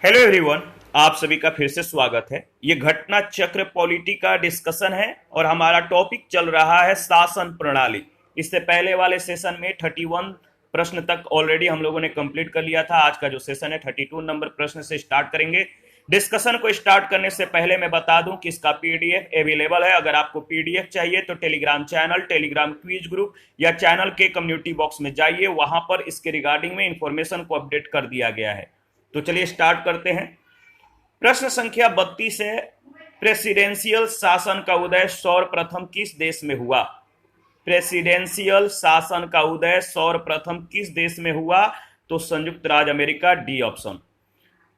Hello everyone. आप सभी का फिर से स्वागत है। ये घटना चक्र पॉलिटी का डिस्कशन है और हमारा टॉपिक चल रहा है शासन प्रणाली। इससे पहले वाले सेशन में 31 प्रश्न तक ऑलरेडी हम लोगों ने कंप्लीट कर लिया था। आज का जो सेशन है 32 नंबर प्रश्न से स्टार्ट करेंगे। डिस्कशन को स्टार्ट करने से पहले मैं बता दूं कि इसका पीडीएफ अवेलेबल है। अगर आपको पीडीएफ चाहिए तो Telegram channel, Telegram quiz group या चैनल के कम्युनिटी बॉक्स में जाइए, वहां पर इसके रिगार्डिंग में इंफॉर्मेशन को अपडेट कर दिया गया है। तो चलिए स्टार्ट करते हैं। प्रश्न संख्या 32 है, प्रेसिडेंशियल शासन का उदय सर्वप्रथम किस देश में हुआ? प्रेसिडेंशियल शासन का उदय सर्वप्रथम किस देश में हुआ? तो संयुक्त राज्य अमेरिका, डी ऑप्शन।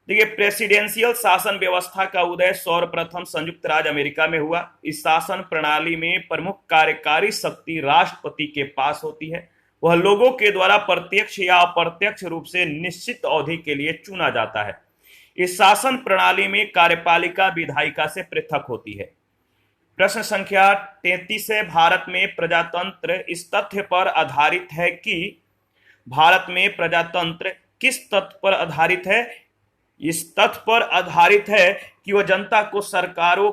देखिए, प्रेसिडेंशियल शासन व्यवस्था का उदय सर्वप्रथम संयुक्त राज्य अमेरिका में हुआ। इस शासन प्रणाली में प्रमुख कार्यकारी शक्ति राष्ट्रपति के पास होती है। वह लोगों के द्वारा प्रत्यक्ष या अप्रत्यक्ष रूप से निश्चित अवधि के लिए चुना जाता है। इस शासन प्रणाली में कार्यपालिका विधायिका से पृथक होती है। प्रश्न संख्या 33 है, भारत में प्रजातंत्र इस तथ्य पर आधारित है कि भारत में प्रजातंत्र किस तथ्य पर आधारित है? इस तथ्य पर आधारित है कि वह जनता को सरकारों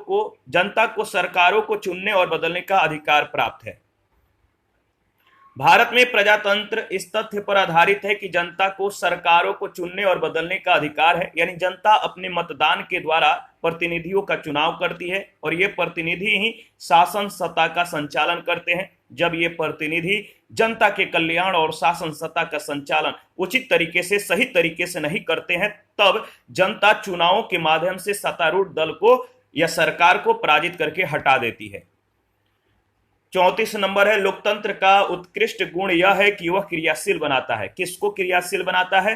को चुनने और बदलने का अधिकार प्राप्त है। भारत में प्रजातंत्र इस तथ्य पर आधारित है कि जनता को सरकारों को चुनने और बदलने का अधिकार है, यानी जनता अपने मतदान के द्वारा प्रतिनिधियों का चुनाव करती है और ये प्रतिनिधि ही शासन सत्ता का संचालन करते हैं। जब ये प्रतिनिधि जनता के कल्याण और शासन सत्ता का संचालन उचित तरीके से, सही तरीके से नहीं करते हैं, तब जनता चुनावों के माध्यम से सत्तारूढ़ दल को या सरकार को पराजित करके हटा देती है। 34 नंबर है, लोकतंत्र का उत्कृष्ट गुण यह है कि वह क्रियाशील बनाता है। किसको क्रियाशील बनाता है?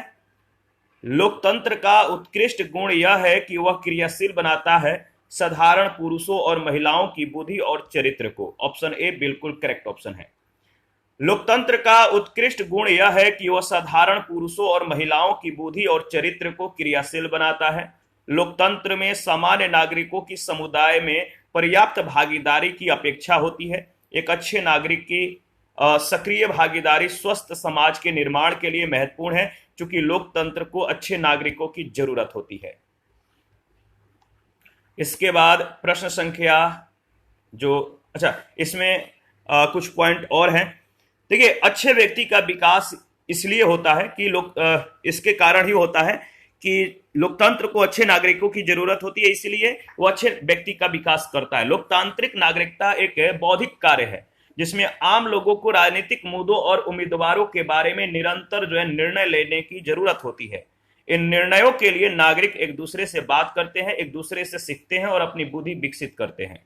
लोकतंत्र का उत्कृष्ट गुण यह है कि वह क्रियाशील बनाता है साधारण पुरुषों और महिलाओं की बुद्धि और चरित्र को। ऑप्शन ए बिल्कुल करेक्ट ऑप्शन है। लोकतंत्र का उत्कृष्ट गुण यह है कि वह साधारण पुरुषों और महिलाओं की बुद्धि और चरित्र को क्रियाशील बनाता है। लोकतंत्र में सामान्य नागरिकों की समुदाय में पर्याप्त भागीदारी की अपेक्षा होती है। एक अच्छे नागरिक की सक्रिय भागीदारी स्वस्थ समाज के निर्माण के लिए महत्वपूर्ण है, क्योंकि लोकतंत्र को अच्छे नागरिकों की जरूरत होती है। इसके बाद प्रश्न संख्या इसमें कुछ पॉइंट और हैं। देखिए, अच्छे व्यक्ति का विकास इसलिए होता है कि इसके कारण ही होता है कि लोकतंत्र को अच्छे नागरिकों की जरूरत होती है, इसलिए वो अच्छे व्यक्ति का विकास करता है। लोकतांत्रिक नागरिकता एक बौद्धिक कार्य है जिसमें आम लोगों को राजनीतिक मुद्दों और उम्मीदवारों के बारे में निरंतर निर्णय लेने की जरूरत होती है। इन निर्णयों के लिए नागरिक एक दूसरे से बात करते हैं, एक दूसरे से सीखते हैं और अपनी बुद्धि विकसित करते हैं।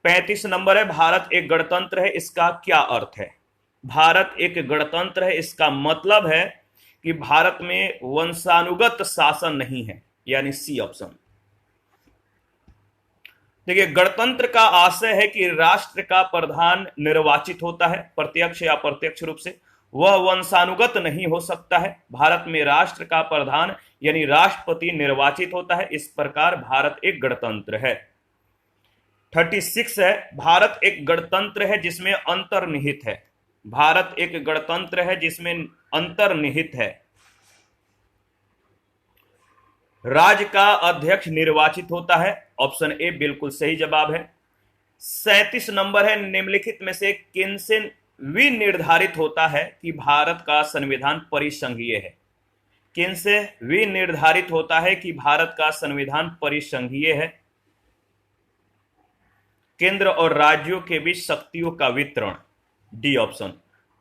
35 नंबर है, भारत एक गणतंत्र है, इसका क्या अर्थ है? भारत एक गणतंत्र है, इसका मतलब है कि भारत में वंशानुगत शासन नहीं है, यानी सी ऑप्शन। देखिए, गणतंत्र का आशय है कि राष्ट्र का प्रधान निर्वाचित होता है, प्रत्यक्ष या अप्रत्यक्ष रूप से। वह वंशानुगत नहीं हो सकता है। भारत में राष्ट्र का प्रधान यानी राष्ट्रपति निर्वाचित होता है। इस प्रकार भारत एक गणतंत्र है। 36 है, भारत एक गणतंत्र है जिसमें अंतर्निहित है। भारत एक गणतंत्र है जिसमें अंतर्निहित है। राज्य का अध्यक्ष निर्वाचित होता है। ऑप्शन ए बिल्कुल सही जवाब है। 37 नंबर है, निम्नलिखित में से किनसे विनिर्धारित होता है कि भारत का संविधान परिसंघीय है? किनसे विनिर्धारित होता है कि भारत का संविधान परिसंघीय है? केंद्र और राज्यों के बीच शक्तियों का वितरण, डी ऑप्शन।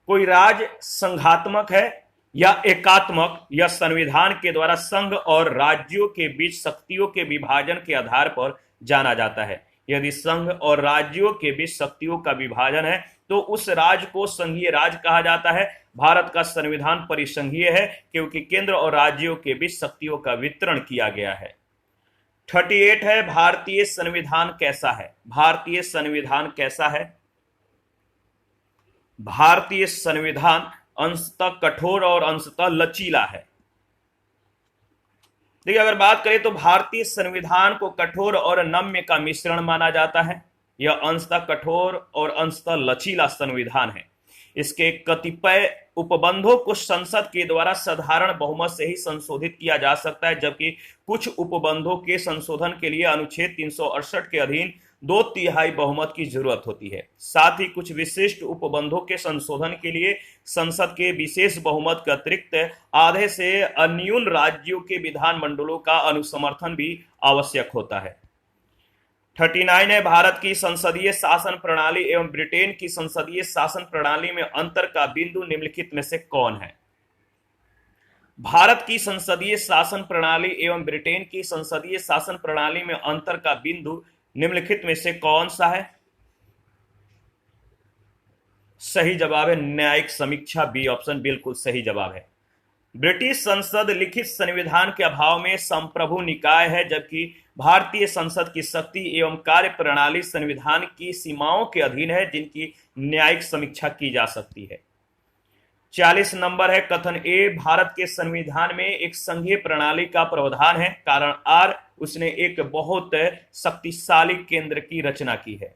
कोई राज्य संघात्मक है या एकात्मक, या संविधान के द्वारा संघ और राज्यों के बीच शक्तियों के विभाजन के आधार पर जाना जाता है। यदि संघ और राज्यों के बीच शक्तियों का विभाजन है तो उस राज्य को संघीय राज्य कहा जाता है। भारत का संविधान परिसंघीय है क्योंकि केंद्र और राज्यों के बीच शक्तियों का वितरण किया गया है। 38 है, भारतीय संविधान कैसा है? भारतीय संविधान कैसा है? भारतीय संविधान अंशतः कठोर और अंशतः लचीला है। देखिए, अगर बात करें तो भारतीय संविधान को कठोर और नम्य का मिश्रण माना जाता है। यह अंशतः कठोर और अंशतः लचीला संविधान है। इसके कतिपय उपबंधों को संसद के द्वारा साधारण बहुमत से ही संशोधित किया जा सकता है, जबकि कुछ उपबंधों के संशोधन के लिए अनुच्छेद 368 के अधीन 2/3 बहुमत की जरूरत होती है। साथ ही कुछ विशिष्ट उपबंधों के संशोधन के लिए संसद के विशेष बहुमत के अतिरिक्त आधे से अन्यून राज्यों के विधानमंडलों का अनुसमर्थन भी आवश्यक होता है। 39 है, भारत की संसदीय शासन प्रणाली एवं ब्रिटेन की संसदीय शासन प्रणाली में अंतर का बिंदु निम्नलिखित में से कौन है? भारत की संसदीय शासन प्रणाली एवं ब्रिटेन की संसदीय शासन प्रणाली में अंतर का बिंदु निम्नलिखित में से कौन सा है? सही जवाब है न्यायिक समीक्षा, बी ऑप्शन बिल्कुल सही जवाब है। ब्रिटिश संसद लिखित संविधान के अभाव में संप्रभु निकाय है, जबकि भारतीय संसद की शक्ति एवं कार्य प्रणाली संविधान की सीमाओं के अधीन है, जिनकी न्यायिक समीक्षा की जा सकती है। 40 नंबर है, कथन ए, भारत के संविधान में एक संघीय प्रणाली का प्रावधान है, कारण आर, उसने एक बहुत शक्तिशाली केंद्र की रचना की है।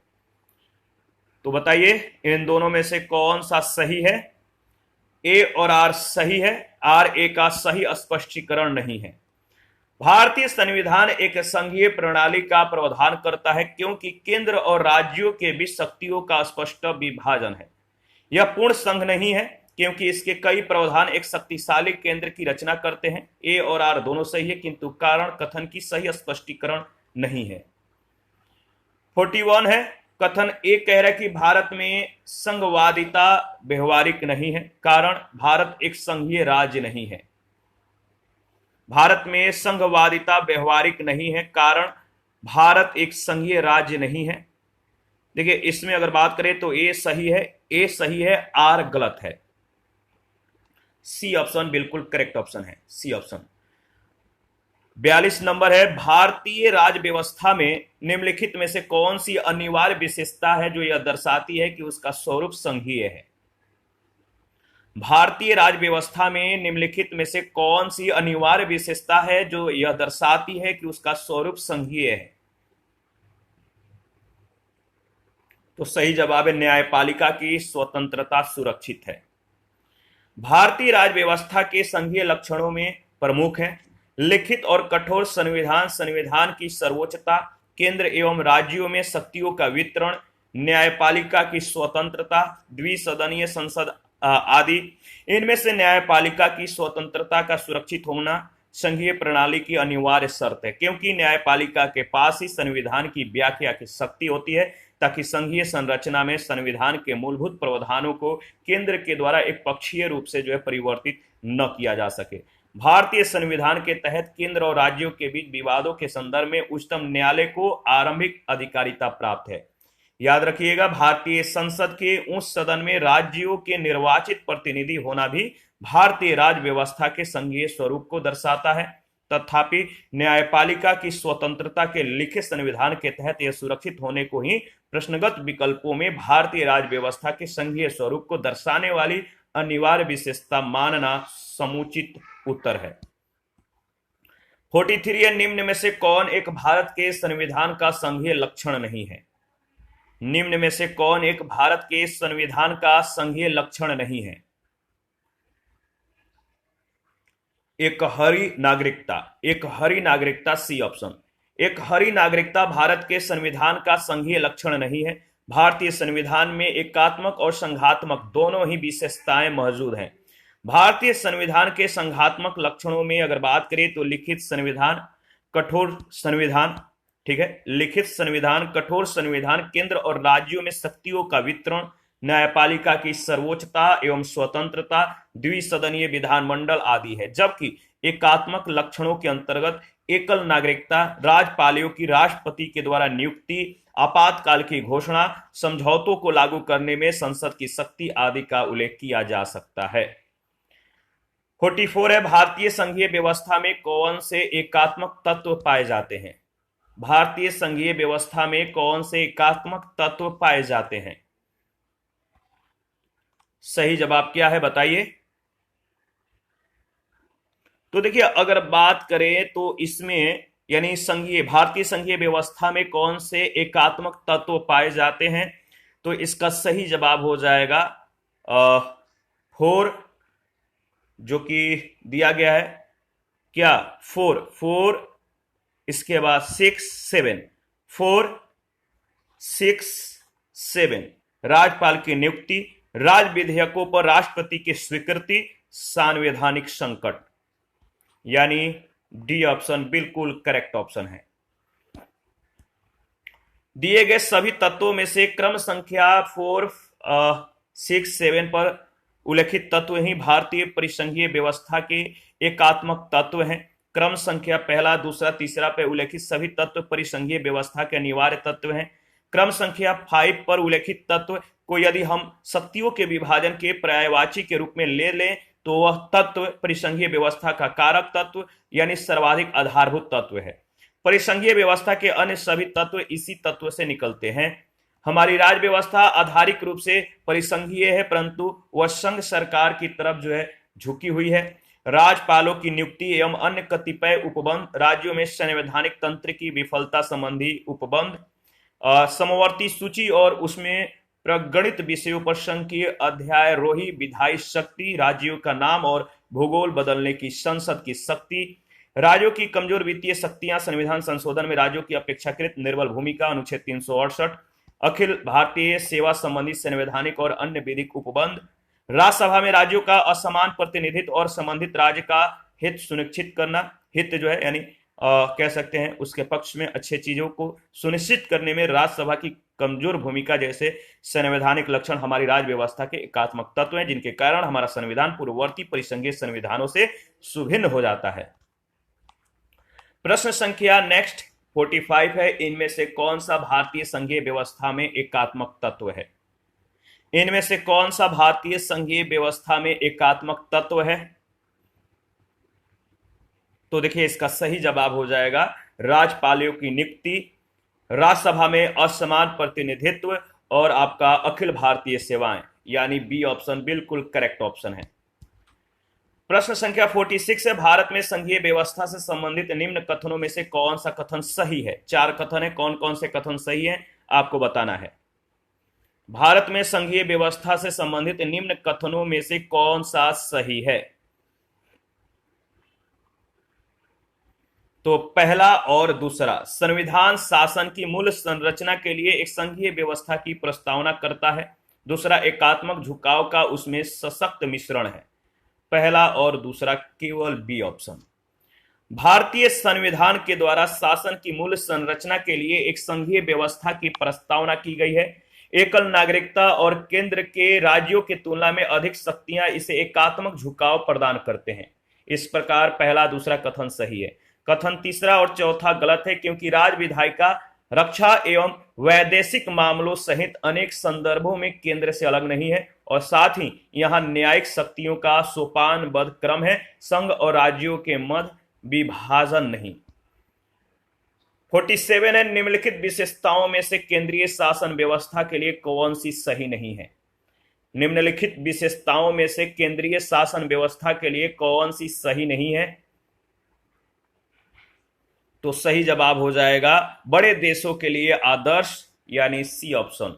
तो बताइए इन दोनों में से कौन सा सही है? ए और आर सही है, आर ए का सही स्पष्टीकरण नहीं है। भारतीय संविधान एक संघीय प्रणाली का प्रावधान करता है, क्योंकि केंद्र और राज्यों के बीच शक्तियों का स्पष्ट विभाजन है। यह पूर्ण संघ नहीं है, क्योंकि इसके कई प्रावधान एक शक्तिशाली केंद्र की रचना करते हैं। ए और आर दोनों सही है, किंतु कारण कथन की सही स्पष्टीकरण नहीं है। 41 है, कथन ए कह रहा है कि भारत में संघवादिता व्यवहारिक नहीं है, कारण भारत एक संघीय राज्य नहीं है। भारत में संघवादिता व्यवहारिक नहीं है, कारण भारत एक संघीय राज्य नहीं है। देखिए इसमें अगर बात करें तो ए सही है, आर गलत है। सी ऑप्शन बिल्कुल करेक्ट ऑप्शन है, सी ऑप्शन। 42 नंबर है, भारतीय राज्य व्यवस्था में निम्नलिखित में से कौन सी अनिवार्य विशेषता है जो यह दर्शाती है कि उसका स्वरूप संघीय है? भारतीय राज्य व्यवस्था में निम्नलिखित में से कौन सी अनिवार्य विशेषता है जो यह दर्शाती है कि उसका स्वरूप संघीय है? तो सही जवाब है न्यायपालिका की स्वतंत्रता सुरक्षित है। भारतीय राज्य व्यवस्था के संघीय लक्षणों में प्रमुख है लिखित और कठोर संविधान, संविधान की सर्वोच्चता, केंद्र एवं राज्यों में शक्तियों का वितरण, न्यायपालिका की स्वतंत्रता, द्विसदनीय संसद आदि। इनमें से न्यायपालिका की स्वतंत्रता का सुरक्षित होना संघीय प्रणाली की अनिवार्य शर्त है, क्योंकि न्यायपालिका के पास ही संविधान की व्याख्या की शक्ति होती है, ताकि संघीय संरचना में संविधान के मूलभूत प्रावधानों को केंद्र के द्वारा एक पक्षीय रूप से परिवर्तित न किया जा सके। भारतीय संविधान के तहत केंद्र और राज्यों के बीच विवादों के संदर्भ में उच्चतम न्यायालय को आरंभिक अधिकारिता प्राप्त है। याद रखिएगा, भारतीय संसद के उच्च सदन में राज्यों के निर्वाचित प्रतिनिधि होना भी भारतीय राज्य व्यवस्था के संघीय स्वरूप को दर्शाता है। तथापि न्यायपालिका की स्वतंत्रता के लिखित संविधान के तहत यह सुरक्षित होने को ही प्रश्नगत विकल्पों में भारतीय राज्य व्यवस्था के संघीय स्वरूप को दर्शाने वाली अनिवार्य विशेषता मानना समुचित उत्तर है। 43 है, निम्न में से कौन एक भारत के संविधान का संघीय लक्षण नहीं है? निम्न में से कौन एक भारत के संविधान का संघीय लक्षण नहीं है? एक हरी नागरिकता, सी ऑप्शन। एक हरी नागरिकता भारत के संविधान का संघीय लक्षण नहीं है। भारतीय संविधान में एकात्मक और संघात्मक दोनों ही विशेषताएं मौजूद हैं। भारतीय संविधान के संघात्मक लक्षणों में अगर बात करें तो लिखित संविधान, कठोर संविधान, ठीक है, लिखित संविधान, कठोर संविधान, केंद्र और राज्यों में शक्तियों का वितरण, न्यायपालिका की सर्वोच्चता एवं स्वतंत्रता, द्विसदनीय विधानमंडल आदि है। जबकि एकात्मक लक्षणों के अंतर्गत एकल नागरिकता, राज्यपालों की राष्ट्रपति के द्वारा नियुक्ति, आपातकाल की घोषणा, समझौतों को लागू करने में संसद की शक्ति आदि का उल्लेख किया जा सकता है। 44 है, भारतीय संघीय व्यवस्था में कौन से एकात्मक तत्व पाए जाते हैं? भारतीय संघीय व्यवस्था में कौन से एकात्मक तत्व पाए जाते हैं? सही जवाब क्या है बताइए। तो देखिए अगर बात करें तो इसमें यानी भारतीय संघीय व्यवस्था में कौन से एकात्मक तत्व पाए जाते हैं, तो इसका सही जवाब हो जाएगा 4 जो कि दिया गया है, क्या 4, इसके बाद 6, 7, 4, 6, 7, राज्यपाल की नियुक्ति, राज्य विधेयकों पर राष्ट्रपति की स्वीकृति, संवैधानिक संकट, यानी डी ऑप्शन बिल्कुल करेक्ट ऑप्शन है। दिए गए सभी तत्वों में से क्रम संख्या 4, 6, 7 पर उल्लेखित तत्व ही भारतीय परिसंघीय व्यवस्था के एकात्मक तत्व हैं। क्रम संख्या पहला, दूसरा, तीसरा पर उल्लेखित सभी तत्व परिसंघीय व्यवस्था के अनिवार्य तत्व हैं। क्रम संख्या 5 पर उल्लेखित तत्व को यदि हम शक्तियों के विभाजन के पर्यायवाची के रूप में ले लें तो वह तत्व परिसंघीय व्यवस्था का कारक तत्व यानी सर्वाधिक आधारभूत तत्व है। परिसंघीय व्यवस्था के अन्य सभी तत्व इसी तत्व से निकलते हैं। हमारी राज्य व्यवस्था आधारिक रूप से परिसंघीय है, परंतु वह संघ सरकार की तरफ जो है झुकी हुई है। राज्यपालों की नियुक्ति एवं अन्य कतिपय उपबंध, राज्यों में संवैधानिक तंत्र की विफलता संबंधी उपबंध, समवर्ती सूची और उसमें प्रगणित विषयों पर संघीय अध्यायरोही विधायी शक्ति, राज्यों का नाम और भूगोल बदलने की संसद की शक्ति, राज्यों की कमजोर वित्तीय शक्तियां, संविधान संशोधन में राज्यों की अपेक्षाकृत निर्बल भूमिका, अनुच्छेद 368, अखिल भारतीय सेवा संबंधी संवैधानिक और अन्य विधिक उपबंध, राज्यसभा में राज्यों का असमान प्रतिनिधित्व और संबंधित राज्य का हित सुनिश्चित करना, हित जो है यानी कह सकते हैं उसके पक्ष में अच्छे चीजों को सुनिश्चित करने में राज्यसभा की कमजोर भूमिका जैसे संवैधानिक लक्षण हमारी राज्य व्यवस्था के एकात्मक तत्व हैं, जिनके कारण हमारा संविधान पूर्ववर्ती परिसंघीय संविधानों से सुभिन्न हो जाता है। प्रश्न संख्या नेक्स्ट 45 है, इनमें से कौन सा भारतीय संघीय व्यवस्था में एकात्मक तत्व है? इनमें से कौन सा भारतीय संघीय व्यवस्था में एकात्मक तत्व है? तो देखिए इसका सही जवाब हो जाएगा राज्यपालों की नियुक्ति, राज्यसभा में असमान प्रतिनिधित्व और आपका अखिल भारतीय सेवाएं, यानी बी ऑप्शन बिल्कुल करेक्ट ऑप्शन है। प्रश्न संख्या 46 है, भारत में संघीय व्यवस्था से संबंधित निम्न कथनों में से कौन सा कथन सही है? 4 कथन है, कौन कौन से कथन सही है आपको बताना है। भारत में संघीय व्यवस्था से संबंधित निम्न कथनों में से कौन सा सही है? तो पहला और दूसरा, संविधान शासन की मूल संरचना के लिए एक संघीय व्यवस्था की प्रस्तावना करता है। दूसरा, एकात्मक झुकाव का उसमें सशक्त मिश्रण है। पहला और दूसरा केवल बी ऑप्शन। भारतीय संविधान के द्वारा शासन की मूल संरचना के लिए एक संघीय व्यवस्था की प्रस्तावना की गई है। एकल नागरिकता और केंद्र के राज्यों की तुलना में अधिक शक्तियां इसे एकात्मक झुकाव प्रदान करते हैं। इस प्रकार पहला दूसरा कथन सही है। कथन तीसरा और चौथा गलत है, क्योंकि राज्य विधायिका रक्षा एवं वैदेशिक मामलों सहित अनेक संदर्भों में केंद्र से अलग नहीं है और साथ ही यहां न्यायिक शक्तियों का सोपानबद्ध क्रम है, संघ और राज्यों के मध्य विभाजन नहीं। 47 है, निम्नलिखित विशेषताओं में से केंद्रीय शासन व्यवस्था के लिए कौन सी सही नहीं है? निम्नलिखित विशेषताओं में से केंद्रीय शासन व्यवस्था के लिए कौन सी सही नहीं है? तो सही जवाब हो जाएगा बड़े देशों के लिए आदर्श, यानी सी ऑप्शन।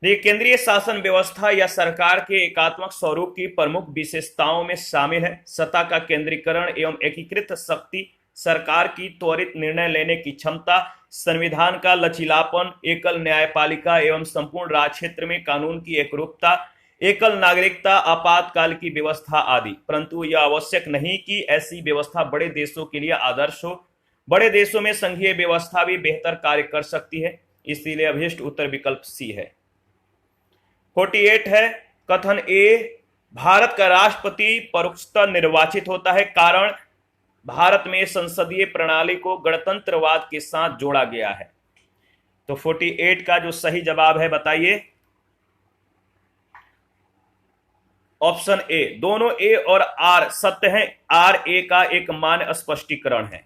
देखिए, केंद्रीय शासन व्यवस्था या सरकार के एकात्मक स्वरूप की प्रमुख विशेषताओं में शामिल है सत्ता का केंद्रीकरण एवं एकीकृत शक्ति, सरकार की त्वरित निर्णय लेने की क्षमता, संविधान का लचीलापन, एकल न्यायपालिका एवं संपूर्ण राज्य क्षेत्र में कानून की एकरूपता, एकल नागरिकता, आपातकाल की व्यवस्था आदि। परंतु यह आवश्यक नहीं कि ऐसी व्यवस्था बड़े देशों के लिए आदर्श हो। बड़े देशों में संघीय व्यवस्था भी बेहतर कार्य कर सकती है, इसीलिए अभीष्ट उत्तर विकल्प सी है। 48 है, कथन ए, भारत का राष्ट्रपति परोक्षतः निर्वाचित होता है, कारण भारत में संसदीय प्रणाली को गणतंत्रवाद के साथ जोड़ा गया है। तो 48 का जो सही जवाब है बताइए। ऑप्शन ए, दोनों ए और आर सत्य हैं। आर ए का एक मान्य स्पष्टीकरण है।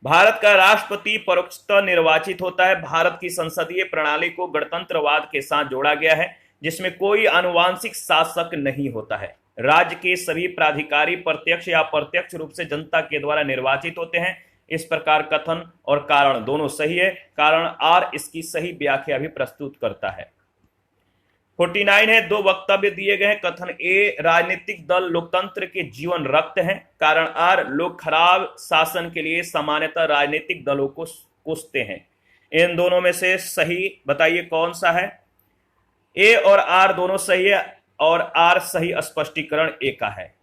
भारत का राष्ट्रपति परोक्षतः निर्वाचित होता है, भारत की संसदीय प्रणाली को गणतंत्रवाद के साथ जोड़ा गया है, जिसमें कोई आनुवांशिक शासक नहीं होता है। राज्य के सभी प्राधिकारी प्रत्यक्ष या अप्रत्यक्ष रूप से जनता के द्वारा निर्वाचित होते हैं। इस प्रकार कथन और कारण दोनों सही है। कारण आर इसकी सही व्याख्या भी प्रस्तुत करता है। 49 है, दो वक्तव्य दिए गए हैं। कथन ए, राजनीतिक दल लोकतंत्र के जीवन रक्त हैं। कारण आर, लोग खराब शासन के लिए सामान्यतः राजनीतिक दलों को कोसते हैं। इन दोनों में से सही बताइए कौन सा है। ए और आर दोनों सही है और आर सही स्पष्टीकरण ए का है।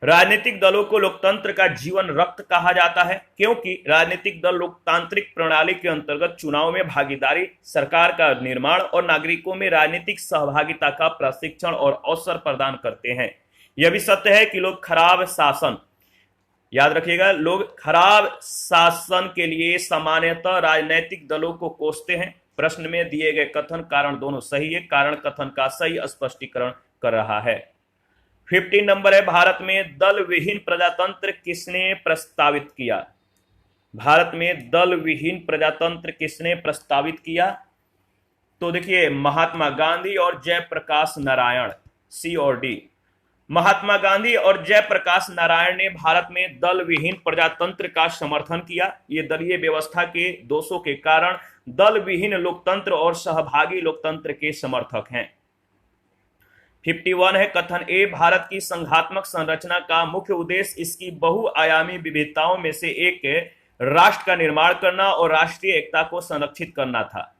राजनीतिक दलों को लोकतंत्र का जीवन रक्त कहा जाता है क्योंकि राजनीतिक दल लोकतांत्रिक प्रणाली के अंतर्गत चुनाव में भागीदारी, सरकार का निर्माण और नागरिकों में राजनीतिक सहभागिता का प्रशिक्षण और अवसर प्रदान करते हैं। यह भी सत्य है कि लोग खराब शासन, याद रखिएगा, लोग खराब शासन के लिए सामान्यतः राजनीतिक दलों को कोसते हैं। प्रश्न में दिए गए कथन कारण दोनों सही है। कारण कथन का सही स्पष्टीकरण कर रहा है। 15 नंबर है, भारत में दल विहीन प्रजातंत्र किसने प्रस्तावित किया। भारत में दल विहीन प्रजातंत्र किसने प्रस्तावित किया? तो देखिए, महात्मा गांधी और जयप्रकाश नारायण, सी और डी। महात्मा गांधी और जयप्रकाश नारायण ने भारत में दल विहीन प्रजातंत्र का समर्थन किया। ये दलीय व्यवस्था के दोषों के कारण दल विहीन लोकतंत्र और सहभागी लोकतंत्र के समर्थक हैं। 51 है, कथन ए, भारत की संघात्मक संरचना का मुख्य उद्देश्य इसकी बहुआयामी विविधताओं में से एक राष्ट्र का निर्माण करना और राष्ट्रीय एकता को संरक्षित करना था।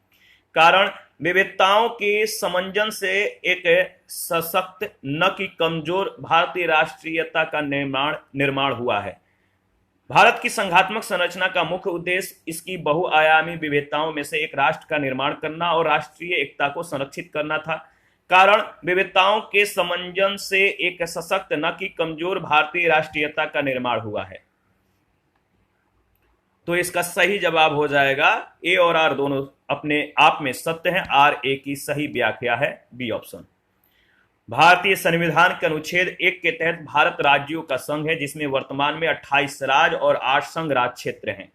कारण विविधताओं के समंजन से एक सशक्त न कि कमजोर भारतीय राष्ट्रीयता का निर्माण हुआ है। भारत की संघात्मक संरचना का मुख्य उद्देश्य इसकी बहुआयामी विविधताओं में से एक राष्ट्र का निर्माण करना और राष्ट्रीय एकता को संरक्षित करना था। कारण विविधताओं के समंजन से एक सशक्त न कि कमजोर भारतीय राष्ट्रीयता का निर्माण हुआ है। तो इसका सही जवाब हो जाएगा ए और आर दोनों अपने आप में सत्य हैं। आर ए की सही व्याख्या है बी ऑप्शन। भारतीय संविधान के अनुच्छेद 1 के तहत भारत राज्यों का संघ है जिसमें वर्तमान में 28 राज्य और 8 संघ राज क्षेत्र हैं।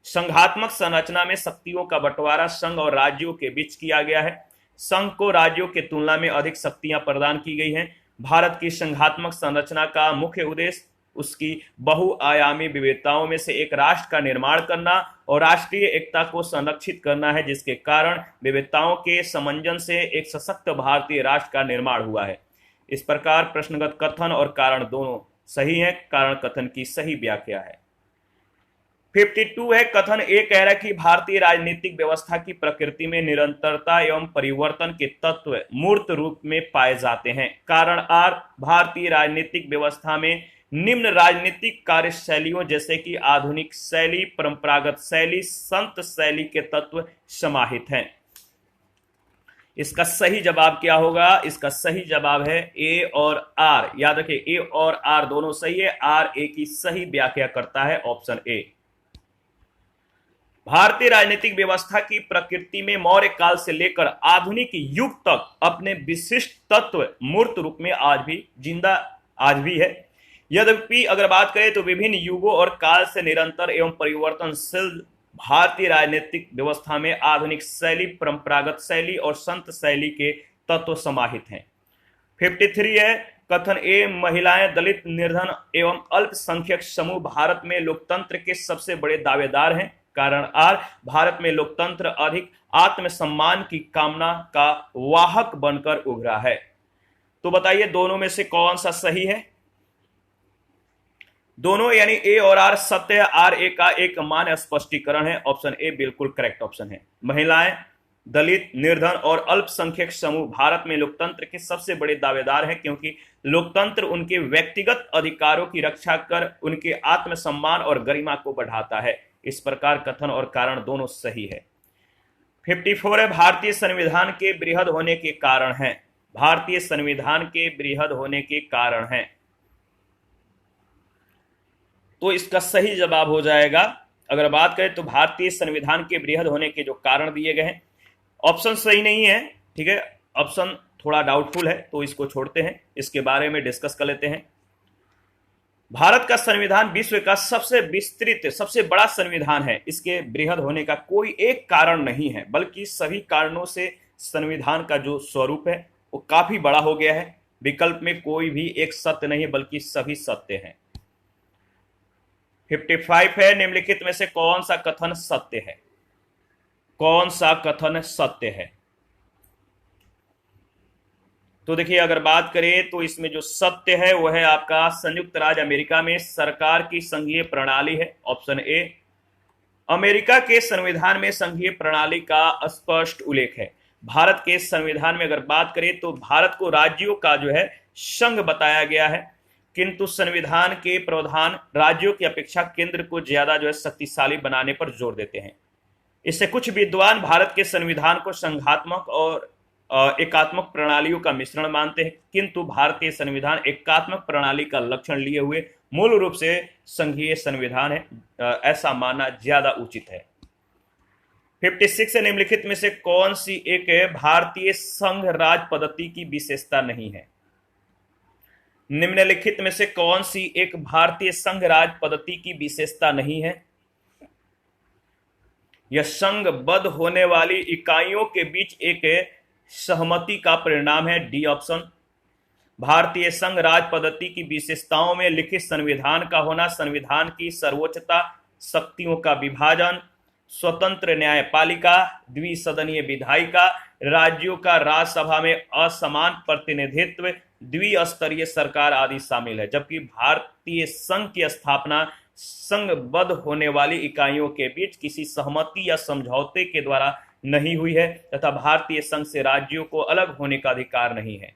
संघात्मक संरचना में शक्तियों का बंटवारा संघ और राज्यों के बीच किया गया है। संघ को राज्यों की तुलना में अधिक शक्तियां प्रदान की गई हैं। भारत की संघात्मक संरचना का मुख्य उद्देश्य उसकी बहुआयामी विविधताओं में से एक राष्ट्र का निर्माण करना और राष्ट्रीय एकता को संरक्षित करना है, जिसके कारण विविधताओं के समंजन से एक सशक्त भारतीय राष्ट्र का निर्माण हुआ है। इस प्रकार प्रश्नगत कथन और कारण दोनों सही हैं। कारण कथन की सही व्याख्या है। 52 है, कथन ए कह रहा है कि भारतीय राजनीतिक व्यवस्था की प्रकृति में निरंतरता एवं परिवर्तन के तत्व मूर्त रूप में पाए जाते हैं। कारण आर, भारतीय राजनीतिक व्यवस्था में निम्न राजनीतिक कार्यशैलियों जैसे कि आधुनिक शैली, परंपरागत शैली, संत शैली के तत्व समाहित हैं। इसका सही जवाब क्या होगा? इसका सही जवाब है ए और आर। याद रखिए, ए और आर दोनों सही है। आर ए की सही व्याख्या करता है ऑप्शन ए। भारतीय राजनीतिक व्यवस्था की प्रकृति में मौर्य काल से लेकर आधुनिक युग तक अपने विशिष्ट तत्व मूर्त रूप में आज भी है। यद्यपि अगर बात करें तो विभिन्न युगों और काल से निरंतर एवं परिवर्तनशील भारतीय राजनीतिक व्यवस्था में आधुनिक शैली, परंपरागत शैली और संत शैली के तत्व समाहित हैं। 53 है, कथन ए, महिलाएं, दलित, निर्धन एवं अल्पसंख्यक समूह भारत में लोकतंत्र के सबसे बड़े दावेदार हैं। कारण आर, भारत में लोकतंत्र अधिक आत्मसम्मान की कामना का वाहक बनकर उभरा है। तो बताइए दोनों में से कौन सा सही है? दोनों यानी ए और आर सत्य है। आर ए का एक मान्य स्पष्टीकरण है। ऑप्शन ए बिल्कुल करेक्ट ऑप्शन है। महिलाएं, दलित, निर्धन और अल्पसंख्यक समूह भारत में लोकतंत्र के सबसे बड़े दावेदार हैं क्योंकि लोकतंत्र उनके व्यक्तिगत अधिकारों की रक्षा कर उनके आत्मसम्मान और गरिमा को बढ़ाता है। इस प्रकार कथन और कारण दोनों सही है। 54 है, भारतीय संविधान के बृहद होने के कारण है। भारतीय संविधान के बृहद होने के कारण है। तो इसका सही जवाब हो जाएगा, अगर बात करें तो भारतीय संविधान के बृहद होने के जो कारण दिए गए हैं, ऑप्शन सही नहीं है। ठीक है, ऑप्शन थोड़ा डाउटफुल है तो इसको छोड़ते हैं, इसके बारे में डिस्कस कर लेते हैं। भारत का संविधान विश्व का सबसे विस्तृत, सबसे बड़ा संविधान है। इसके बृहद होने का कोई एक कारण नहीं है, बल्कि सभी कारणों से संविधान का जो स्वरूप है वो काफी बड़ा हो गया है। विकल्प में कोई भी एक सत्य नहीं है, बल्कि सभी सत्य हैं। 55 है, निम्नलिखित में से कौन सा कथन सत्य है? कौन सा कथन सत्य है? तो देखिए, अगर बात करें तो इसमें जो सत्य है वो है आपका संयुक्त राज्य अमेरिका में सरकार की संघीय प्रणाली है, ऑप्शन ए। अमेरिका के संविधान में संघीय प्रणाली का स्पष्ट उल्लेख है। भारत के संविधान में अगर बात करें तो भारत को राज्यों का जो है संघ बताया गया है, किंतु संविधान के प्रावधान राज्यों की अपेक्षा केंद्र को ज्यादा जो है शक्तिशाली बनाने पर जोर देते हैं। इससे कुछ विद्वान भारत के संविधान को संघात्मक और एकात्मक प्रणालियों का मिश्रण मानते हैं, किंतु भारतीय संविधान एकात्मक प्रणाली का लक्षण लिए हुए मूल रूप से संघीय संविधान है। ऐसा मानना ज्यादा उचित है। 56 निम्नलिखित में से कौन सी एक भारतीय संघ राज पद्धति की विशेषता नहीं है? निम्नलिखित में से कौन सी एक भारतीय संघ राज पद्धति की विशेषता नहीं है? यह संघबद्ध होने वाली इकाइयों के बीच एक सहमति का परिणाम है, डी ऑप्शन। भारतीय संघ राज पद्धति की विशेषताओं में लिखित संविधान का होना, संविधान की सर्वोच्चता, शक्तियों का विभाजन, स्वतंत्र न्यायपालिका, द्विसदनीय विधायिका, राज्यों का राज्यसभा में असमान प्रतिनिधित्व, द्विस्तरीय सरकार आदि शामिल है। जबकि भारतीय संघ की स्थापना संघबद्ध होने वाली इकाइयों के बीच किसी सहमति या समझौते के द्वारा नहीं हुई है तथा भारतीय संघ से राज्यों को अलग होने का अधिकार नहीं है।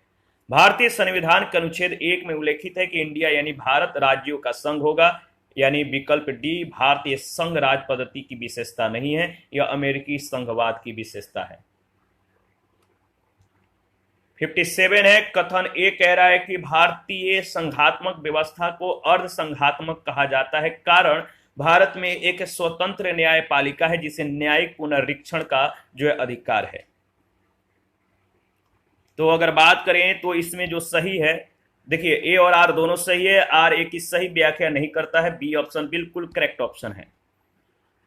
भारतीय संविधान के अनुच्छेद 1 में उल्लेखित है कि इंडिया यानी भारत राज्यों का संघ होगा, यानी विकल्प डी भारतीय संघ राज पद्धति की विशेषता नहीं है, यह अमेरिकी संघवाद की विशेषता है। 57 है, कथन ए कह रहा है कि भारतीय संघात्मक व्यवस्था को अर्ध संघात्मक कहा जाता है, कारण भारत में एक स्वतंत्र न्यायपालिका है जिसे न्यायिक पुनरीक्षण का जो है अधिकार है। तो अगर बात करें तो इसमें जो सही है, देखिए ए और आर दोनों सही है, आर ए की सही व्याख्या नहीं करता है, बी ऑप्शन बिल्कुल करेक्ट ऑप्शन है।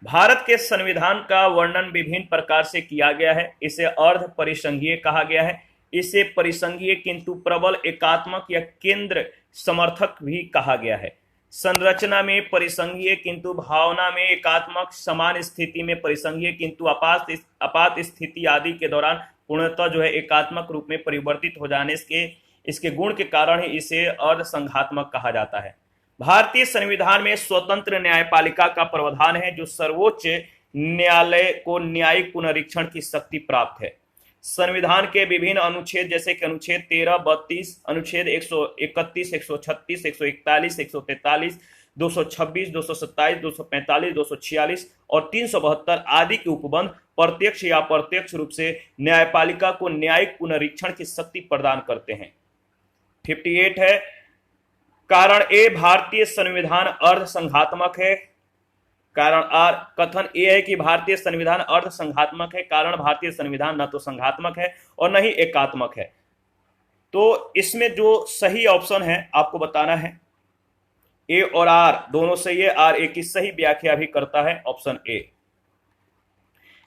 भारत के संविधान का वर्णन विभिन्न प्रकार से किया गया है। इसे अर्ध परिसंघीय कहा गया है, इसे परिसंघीय किंतु प्रबल एकात्मक या केंद्र समर्थक भी कहा गया है। संरचना में परिसंघीय किंतु भावना में एकात्मक, समान स्थिति में परिसंघीय किंतु आपात स्थिति आदि के दौरान पूर्णतः जो है एकात्मक रूप में परिवर्तित हो जाने के इसके गुण के कारण ही इसे अर्ध संघात्मक कहा जाता है। भारतीय संविधान में स्वतंत्र न्यायपालिका का प्रावधान है, जो सर्वोच्च न्यायालय को न्यायिक पुनरीक्षण की शक्ति प्राप्त है। संविधान के विभिन्न अनुच्छेद जैसे कि अनुच्छेद 13, 32, अनुच्छेद 131, 136, 141, 143, 226, 227, 245, 246 और 372 आदि के उपबंध प्रत्यक्ष या अप्रत्यक्ष रूप से न्यायपालिका को न्यायिक पुनरीक्षण की शक्ति प्रदान करते हैं। 58 है, कारण ए भारतीय संविधान अर्ध संघात्मक है, कारण आर कथन ए है कि भारतीय संविधान अर्ध संघात्मक है, कारण भारतीय संविधान न तो संघात्मक है और न ही एकात्मक है। तो इसमें जो सही ऑप्शन है आपको बताना है, ए और आर दोनों सही है, आर ए की सही व्याख्या भी करता है, ऑप्शन ए।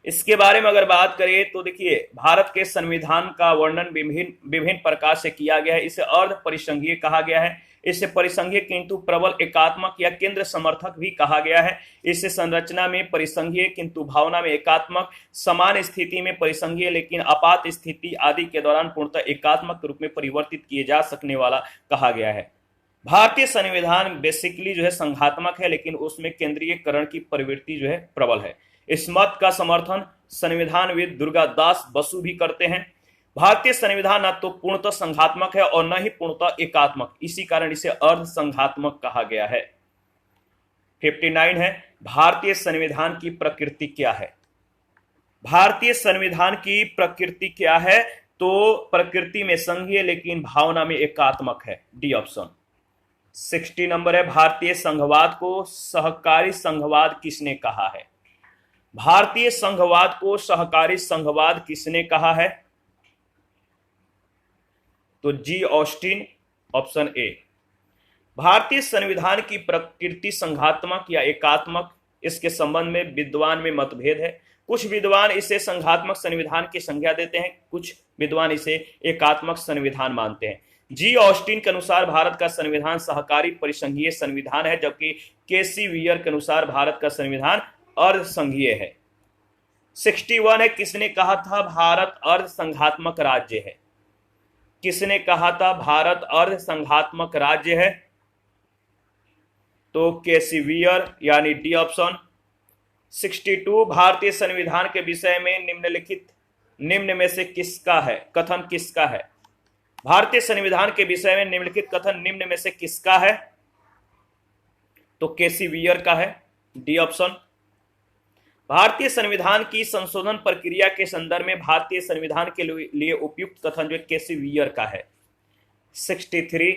इसके बारे में अगर बात करें तो देखिए, भारत के संविधान का वर्णन विभिन्न प्रकार से किया गया है। इसे अर्ध परिसंघीय कहा गया है, इसे परिसंघीय किंतु प्रबल एकात्मक या केंद्र समर्थक भी कहा गया है। इसे संरचना में परिसंघीय किंतु भावना में एकात्मक, समान स्थिति में परिसंघीय लेकिन आपात स्थिति आदि के दौरान पूर्णतः एकात्मक रूप में परिवर्तित किए जा सकने वाला कहा गया है। भारतीय संविधान बेसिकली जो है संघात्मक है, लेकिन उसमें केंद्रीयकरण की प्रवृत्ति जो है प्रबल है। इस मत का समर्थन संविधानविद दुर्गा दास बसु भी करते हैं। भारतीय संविधान न तो पूर्णतः संघात्मक है और न ही पूर्णतः एकात्मक, इसी कारण इसे अर्ध संघात्मक कहा गया है। 59 है, भारतीय संविधान की प्रकृति क्या है? भारतीय संविधान की प्रकृति क्या है? तो प्रकृति में संघीय लेकिन भावना में एकात्मक है, डी ऑप्शन। 60 नंबर है, भारतीय संघवाद को सहकारी संघवाद किसने कहा है? भारतीय संघवाद को सहकारी संघवाद किसने कहा है? तो जी ऑस्टिन, ऑप्शन ए। भारतीय संविधान की प्रकृति संघात्मक या एकात्मक, इसके संबंध में विद्वान में मतभेद है। कुछ विद्वान इसे संघात्मक संविधान की संज्ञा देते हैं, कुछ विद्वान इसे एकात्मक संविधान मानते हैं। जी ऑस्टिन के अनुसार भारत का संविधान सहकारी परिसंघीय संविधान है, जबकि केसी वियर के अनुसार भारत का संविधान अर्ध संघीय है। 61 है, किसने कहा था भारत अर्ध संघात्मक राज्य है? किसने कहा था भारत अर्ध संघात्मक राज्य है? तो कैसिवियर, यानी डी ऑप्शन। 62 भारतीय संविधान के विषय में निम्न में से किसका है, कथन किसका है? भारतीय संविधान के विषय में निम्नलिखित कथन निम्न में से किसका है? तो कैसिवियर का है, डी ऑप्शन। भारतीय संविधान की संशोधन प्रक्रिया के संदर्भ में भारतीय संविधान के लिए उपयुक्त कथन जो कैसिवियर का है। 63